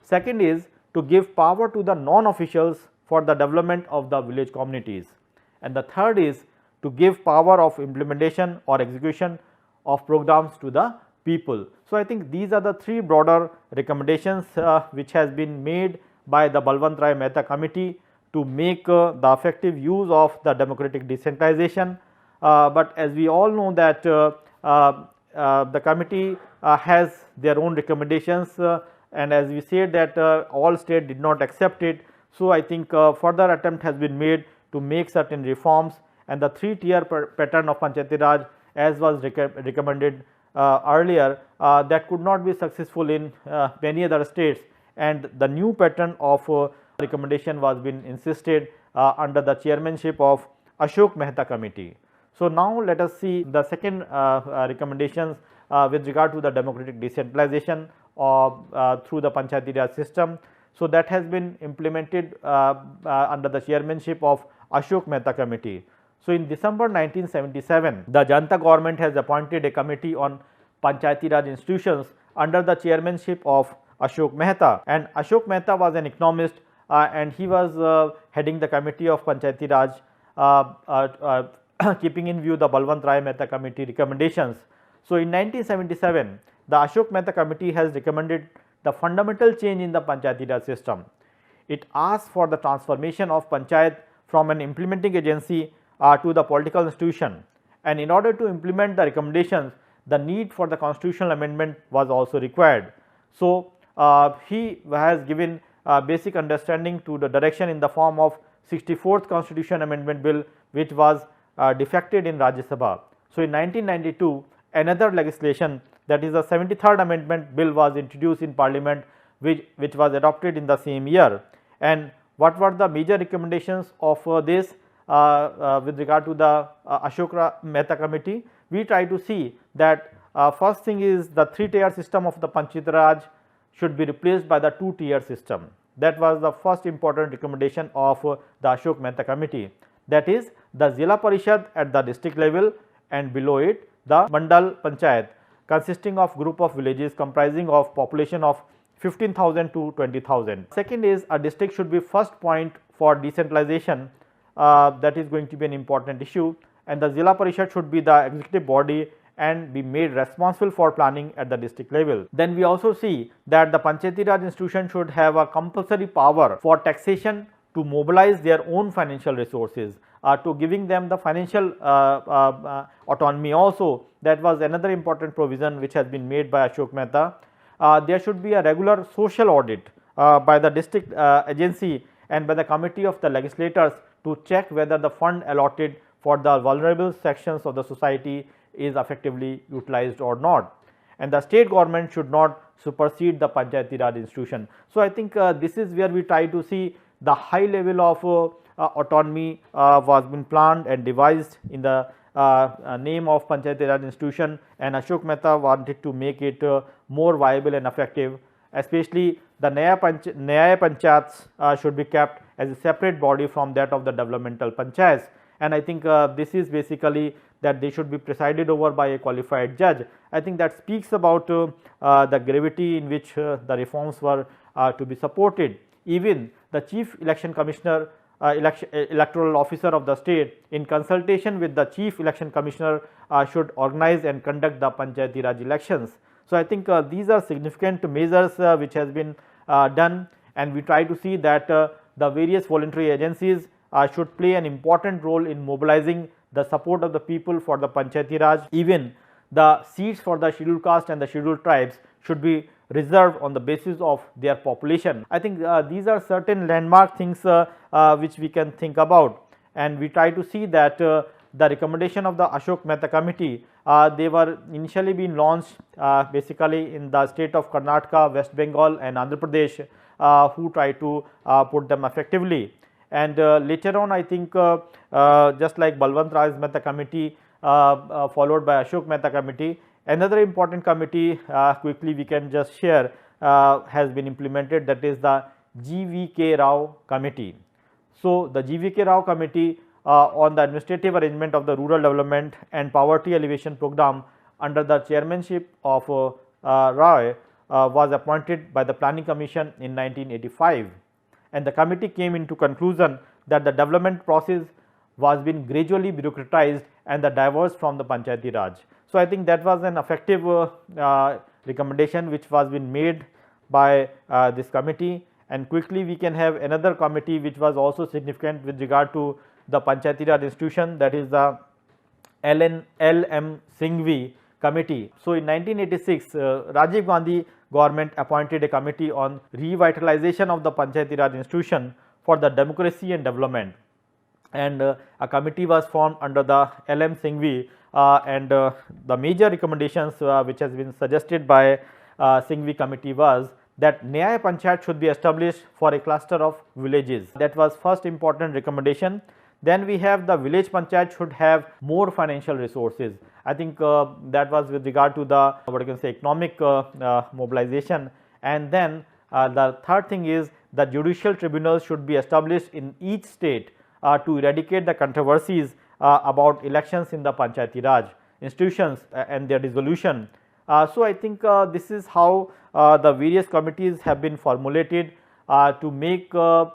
Second is to give power to the non-officials for the development of the village communities, and the third is to give power of implementation or execution of programs to the people. So, I think these are the three broader recommendations which has been made by the Balwant Mehta committee to make the effective use of the democratic decentralization. But as we all know that the committee has their own recommendations, and as we said that all states did not accept it. So, I think further attempt has been made to make certain reforms, and the 3-tier pattern of Panchayati Raj as was recommended earlier, that could not be successful in many other states, and the new pattern of recommendation was been insisted under the chairmanship of Ashok Mehta committee. So, now let us see the second recommendations with regard to the democratic decentralization through the Panchayati Raj system. So, that has been implemented under the chairmanship of Ashok Mehta committee. So, in December 1977, the Janata government has appointed a committee on Panchayati Raj institutions under the chairmanship of Ashok Mehta, and Ashok Mehta was an economist and he was heading the committee of Panchayati Raj, keeping in view the Balwant Mehta committee recommendations. So, in 1977, the Ashok Mehta committee has recommended the fundamental change in the Panchayati Raj system. It asks for the transformation of Panchayat from an implementing agency to the political institution, and in order to implement the recommendations, the need for the constitutional amendment was also required. So, he has given basic understanding to the direction in the form of 64th Constitution Amendment Bill, which was defected in Rajya Sabha. So, in 1992, another legislation, that is the 73rd Amendment Bill, was introduced in Parliament, which was adopted in the same year. And what were the major recommendations of this with regard to the Ashok Mehta committee? We try to see that first thing is the 3-tier system of the Panchayati Raj should be replaced by the 2-tier system. That was the first important recommendation of the Ashok Mehta committee. That is the Zilla Parishad at the district level, and below it the Mandal Panchayat, consisting of group of villages comprising of population of 15,000 to 20,000. Second is a district should be first point for decentralization, that is going to be an important issue, and the Zilla Parishad should be the executive body and be made responsible for planning at the district level. Then we also see that the Panchayati Raj institution should have a compulsory power for taxation to mobilize their own financial resources, to giving them the financial autonomy also. That was another important provision which has been made by Ashok Mehta. There should be a regular social audit by the district agency and by the committee of the legislators to check whether the fund allotted for the vulnerable sections of the society is effectively utilized or not, and the state government should not supersede the Panchayati Raj institution. So, I think this is where we try to see the high level of autonomy was been planned and devised in the name of Panchayati Raj institution, and Ashok Mehta wanted to make it more viable and effective. Especially the Nyaya Panchayats should be kept as a separate body from that of the developmental panchayats, and I think this is basically that they should be presided over by a qualified judge. I think that speaks about the gravity in which the reforms were to be supported. Even the chief election commissioner, electoral officer of the state, in consultation with the chief election commissioner, should organize and conduct the Panchayati Raj elections. So, I think these are significant measures which has been done, and we try to see that the various voluntary agencies should play an important role in mobilizing the support of the people for the Panchayati Raj. Even the seats for the scheduled caste and the scheduled tribes should be reserved on the basis of their population. I think these are certain landmark things which we can think about, and we try to see that the recommendation of the Ashok Mehta committee, they were initially being launched basically in the state of Karnataka, West Bengal and Andhra Pradesh, who try to put them effectively. And later on, I think just like Balwant Mehta committee followed by Ashok Mehta committee, another important committee quickly we can just share has been implemented, that is the G.V.K. Rao committee. So, the G.V.K. Rao committee on the administrative arrangement of the rural development and poverty alleviation program under the chairmanship of Roy was appointed by the Planning Commission in 1985, and the committee came into conclusion that the development process was being gradually bureaucratized and the diverse from the Panchayati Raj. So, I think that was an effective recommendation which was been made by this committee, and quickly we can have another committee which was also significant with regard to the Panchayati Raj institution, that is the LM Singhvi committee. So, in 1986 Rajiv Gandhi government appointed a committee on revitalization of the Panchayati Raj institution for the democracy and development, and a committee was formed under the LM Singhvi, and the major recommendations which has been suggested by Singhvi committee was that Nyaya Panchayat should be established for a cluster of villages. That was first important recommendation. Then we have the village panchayat should have more financial resources. I think that was with regard to the what you can say economic mobilization. And then the third thing is the judicial tribunals should be established in each state to eradicate the controversies about elections in the Panchayati Raj institutions and their dissolution. So, I think this is how the various committees have been formulated to make the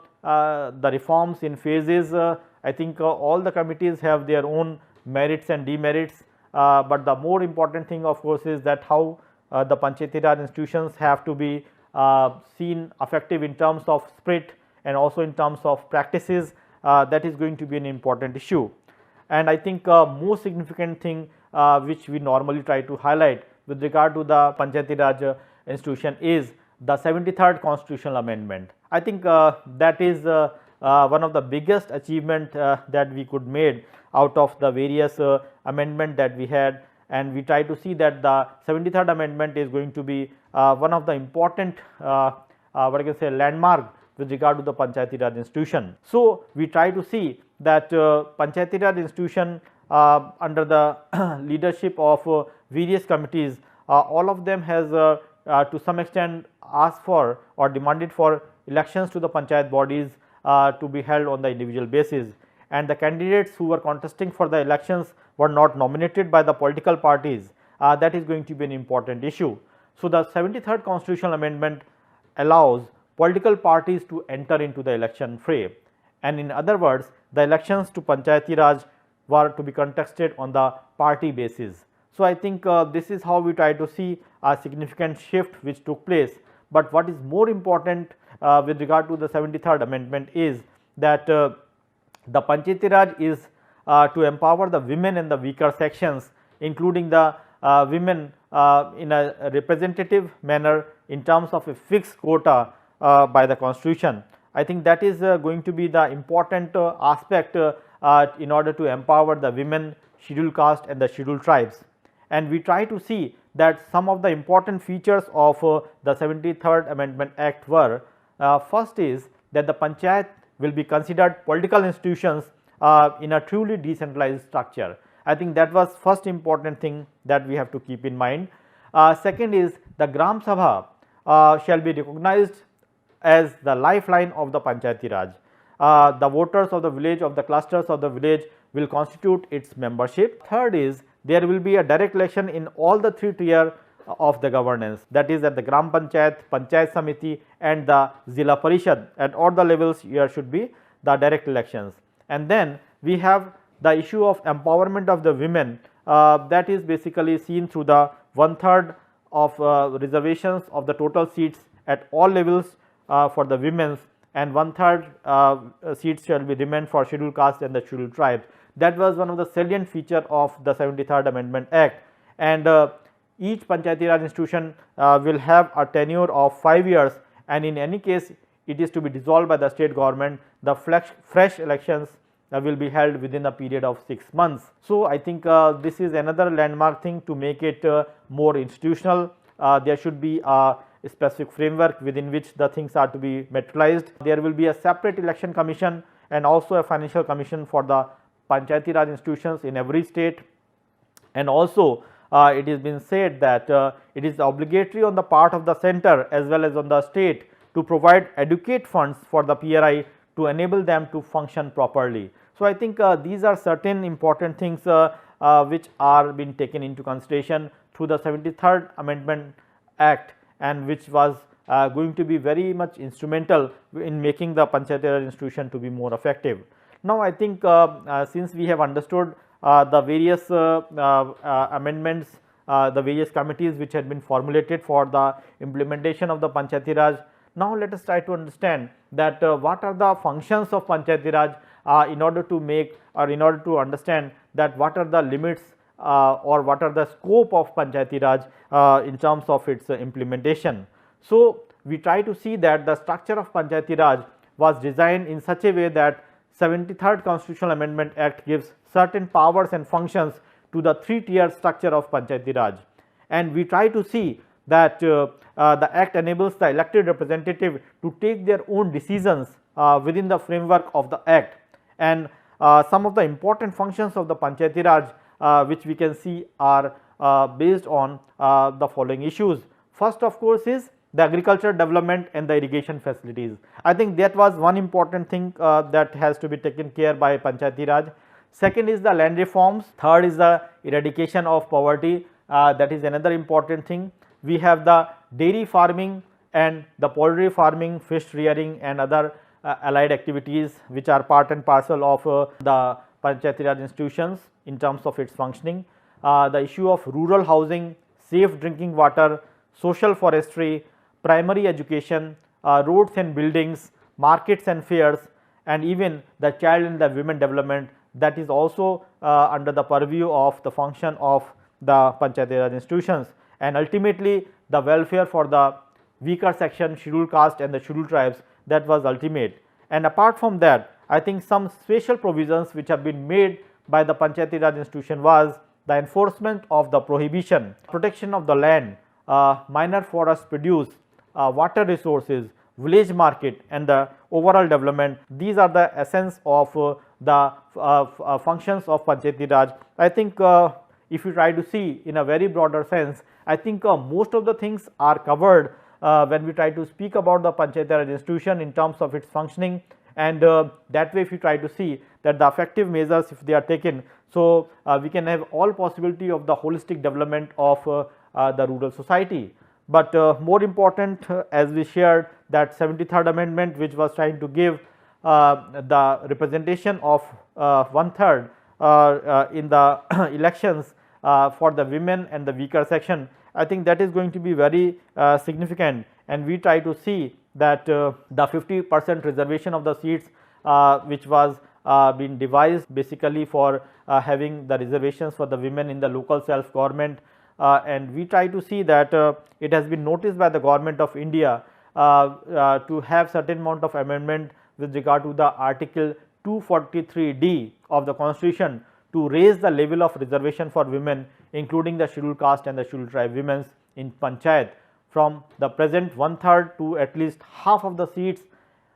reforms in phases. I think all the committees have their own merits and demerits, but the more important thing of course is that how the Panchayati Raj institutions have to be seen effective in terms of spirit and also in terms of practices. That is going to be an important issue. And I think most significant thing which we normally try to highlight with regard to the Panchayati Raj institution is the 73rd constitutional amendment. I think that is one of the biggest achievement that we could made out of the various amendment that we had, and we try to see that the 73rd amendment is going to be one of the important what I can say landmark with regard to the Panchayati Raj institution. So, we try to see that Panchayati Raj institution under the leadership of various committees, all of them has to some extent asked for or demanded for elections to the panchayat bodies to be held on the individual basis, and the candidates who were contesting for the elections were not nominated by the political parties. That is going to be an important issue. So, the 73rd constitutional amendment allows political parties to enter into the election fray, and in other words the elections to Panchayati Raj were to be contested on the party basis. So, I think this is how we try to see a significant shift which took place, but what is more important with regard to the 73rd amendment is that the Panchayati Raj is to empower the women and the weaker sections, including the women in a representative manner in terms of a fixed quota by the constitution. I think that is going to be the important aspect in order to empower the women, scheduled caste and the scheduled tribes. And we try to see that some of the important features of the 73rd Amendment Act were, first is that the panchayat will be considered political institutions in a truly decentralized structure. I think that was first important thing that we have to keep in mind. Second is the Gram Sabha shall be recognized as the lifeline of the Panchayati Raj. The voters of the village, of the clusters of the village will constitute its membership. Third is there will be a direct election in all the 3 tier of the governance, that is at the Gram Panchayat, Panchayat Samiti and the Zilla Parishad. At all the levels here should be the direct elections. And then we have the issue of empowerment of the women, that is basically seen through the 1/3 of reservations of the total seats at all levels for the women's, and 1/3 seats shall be remain for scheduled caste and the scheduled tribes. That was one of the salient feature of the 73rd Amendment Act, and each Panchayati Raj institution will have a tenure of 5 years, and in any case it is to be dissolved by the state government. The fresh elections will be held within a period of 6 months. So, I think this is another landmark thing to make it more institutional. There should be a specific framework within which the things are to be materialized. There will be a separate election commission and also a financial commission for the Panchayati Raj institutions in every state, and also it has been said that it is obligatory on the part of the center as well as on the state to provide adequate funds for the PRI to enable them to function properly. So, I think these are certain important things which are being taken into consideration through the 73rd Amendment Act, and which was going to be very much instrumental in making the Panchayati Raj institution to be more effective. Now, I think since we have understood the various amendments, the various committees which had been formulated for the implementation of the Panchayati Raj, now let us try to understand that what are the functions of Panchayati Raj in order to make, or in order to understand that what are the limits or what are the scope of Panchayati Raj in terms of its implementation. So, we try to see that the structure of Panchayati Raj was designed in such a way that 73rd Constitutional Amendment Act gives certain powers and functions to the three-tier structure of Panchayati Raj, and we try to see that the Act enables the elected representative to take their own decisions within the framework of the Act. And some of the important functions of the Panchayati Raj which we can see are based on the following issues. First, of course, is the agriculture development and the irrigation facilities. I think that was one important thing that has to be taken care by Panchayati Raj. Second is the land reforms. Third is the eradication of poverty. That is another important thing. We have the dairy farming and the poultry farming, fish rearing and other allied activities which are part and parcel of the Panchayati Raj institutions in terms of its functioning. The issue of rural housing, safe drinking water, social forestry, primary education, roads and buildings, markets and fairs, and even the child and the women development, that is also under the purview of the function of the Panchayati Raj institutions, and ultimately the welfare for the weaker section, scheduled caste and the scheduled tribes, that was ultimate. And apart from that, I think some special provisions which have been made by the Panchayati Raj institution was the enforcement of the prohibition, protection of the land, minor forest produce, water resources, village market and the overall development. These are the essence of the functions of Panchayati Raj. I think if you try to see in a very broader sense, I think most of the things are covered when we try to speak about the Panchayati Raj institution in terms of its functioning, and that way if you try to see that the effective measures, if they are taken, so we can have all possibility of the holistic development of the rural society. But more important, as we shared, that 73rd Amendment which was trying to give the representation of 1/3 in the elections for the women and the weaker section, I think that is going to be very significant, and we try to see that the 50% reservation of the seats which was been devised basically for having the reservations for the women in the local self government, and we try to see that it has been noticed by the government of India to have certain amount of amendment with regard to the article 243D of the constitution to raise the level of reservation for women, including the scheduled caste and the scheduled tribe women in panchayat, from the present 1/3 to at least half of the seats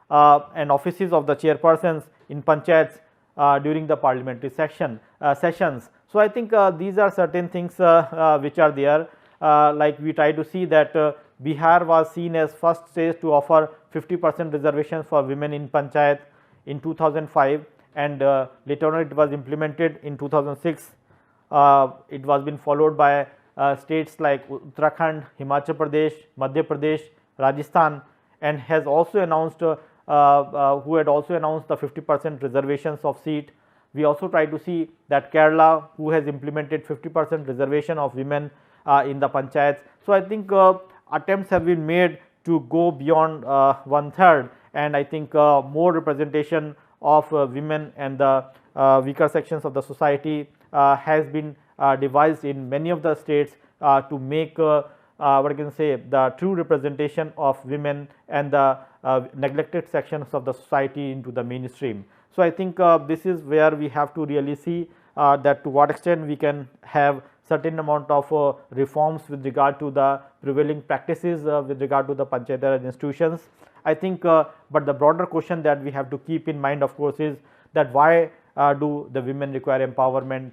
and offices of the chairpersons in panchayats during the parliamentary sessions. So, I think these are certain things which are there, like we try to see that Bihar was seen as first state to offer 50% reservations for women in panchayat in 2005, and later on it was implemented in 2006. It was been followed by states like Uttarakhand, Himachal Pradesh, Madhya Pradesh, Rajasthan, and has also announced who had also announced the 50% reservations of seat. We also try to see that Kerala, who has implemented 50% reservation of women in the panchayats. So, I think attempts have been made to go beyond 1/3, and I think more representation of women and the weaker sections of the society has been devised in many of the states to make what I can say the true representation of women and the neglected sections of the society into the mainstream. So, I think this is where we have to really see that to what extent we can have certain amount of reforms with regard to the prevailing practices with regard to the Panchayati Raj institutions. I think, but the broader question that we have to keep in mind, of course, is that why do the women require empowerment?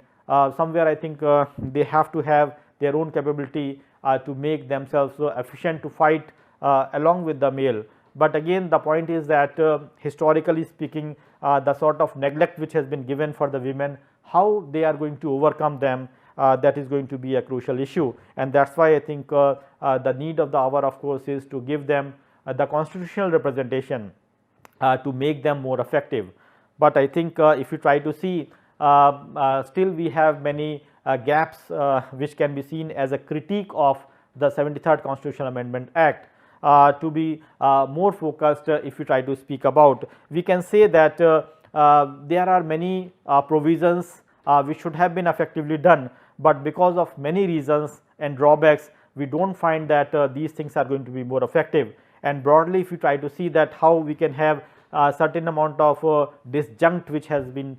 Somewhere I think they have to have their own capability to make themselves efficient to fight along with the male. but again the point is that historically speaking, the sort of neglect which has been given for the women, how they are going to overcome them, that is going to be a crucial issue. And that is why I think the need of the hour of course is to give them the constitutional representation to make them more effective. But I think if you try to see, still we have many gaps which can be seen as a critique of the 73rd Constitutional Amendment Act. To be more focused, if you try to speak about, we can say that there are many provisions which should have been effectively done, but because of many reasons and drawbacks, we do not find that these things are going to be more effective. And broadly, if you try to see that how we can have a certain amount of disjunct which has been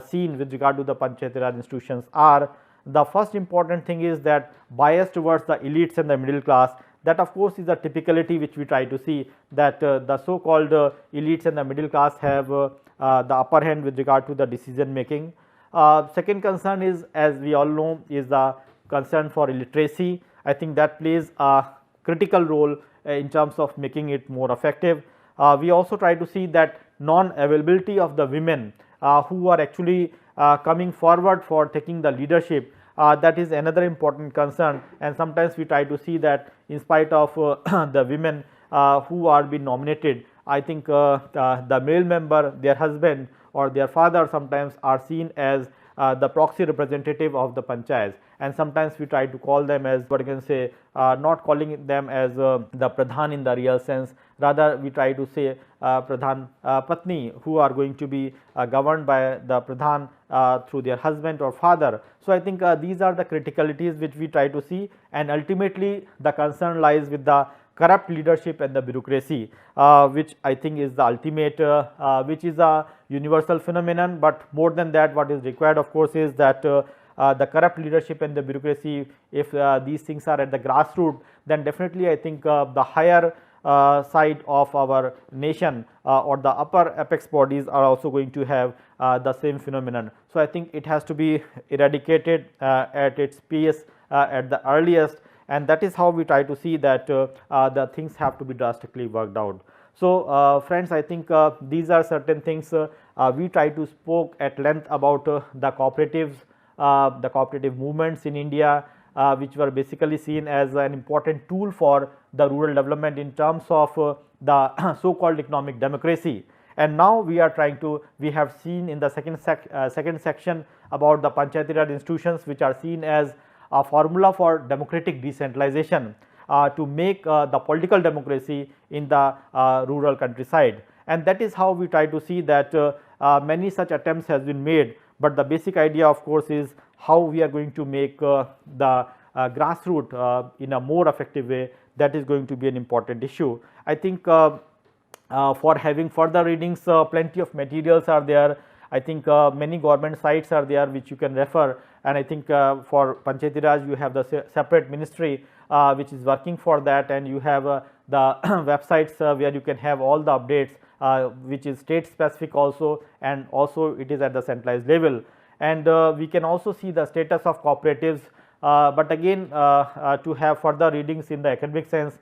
seen with regard to the Panchayati Raj institutions are, the first important thing is that bias towards the elites and the middle class. That of course is a typicality which we try to see, that the so called elites and the middle class have the upper hand with regard to the decision making. Second concern is, as we all know, is the concern for illiteracy. I think that plays a critical role in terms of making it more effective. We also try to see that non-availability of the women who are actually coming forward for taking the leadership, that is another important concern. And sometimes we try to see that in spite of the women who are being nominated, I think the male member, their husband or their father sometimes are seen as the proxy representative of the panchayats, and sometimes we try to call them as, what I can say, not calling them as the pradhan in the real sense, rather we try to say pradhan patni, who are going to be governed by the pradhan through their husband or father. So I think these are the criticalities which we try to see, and ultimately the concern lies with the corrupt leadership and the bureaucracy, which I think is the ultimate, which is a universal phenomenon. But more than that, what is required of course is that the corrupt leadership and the bureaucracy, if these things are at the grassroots, then definitely I think the higher side of our nation or the upper apex bodies are also going to have the same phenomenon. So I think it has to be eradicated at its pace at the earliest, and that is how we try to see that the things have to be drastically worked out. So friends, I think these are certain things we try to spoke at length about the cooperatives, the cooperative movements in India, which were basically seen as an important tool for the rural development in terms of the so called economic democracy. And now we are trying to, we have seen in the second section about the Panchayati Raj institutions, which are seen as a formula for democratic decentralization to make the political democracy in the rural countryside. And that is how we try to see that many such attempts has been made, but the basic idea of course is how we are going to make the grassroots in a more effective way. That is going to be an important issue. I think for having further readings, plenty of materials are there. I think many government sites are there which you can refer, and I think for Panchayati Raj you have the separate ministry which is working for that, and you have the websites where you can have all the updates which is state specific also, and also it is at the centralized level. And we can also see the status of cooperatives, but again to have further readings in the academic sense,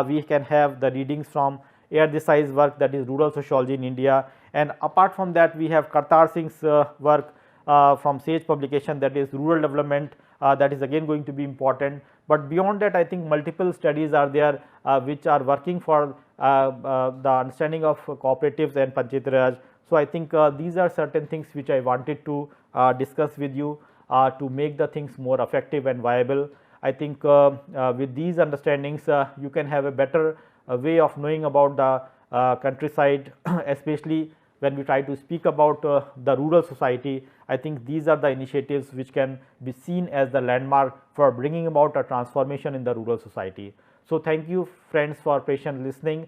we can have the readings from A.R. Desai's work, that is Rural Sociology in India. And apart from that, we have Kartar Singh's work from Sage publication, that is Rural Development, that is again going to be important. But beyond that, I think multiple studies are there which are working for the understanding of cooperatives and Panchayati Raj. So I think these are certain things which I wanted to discuss with you to make the things more effective and viable. I think with these understandings you can have a better way of knowing about the countryside, especially when we try to speak about the rural society. I think these are the initiatives which can be seen as the landmark for bringing about a transformation in the rural society. So thank you friends for patient listening.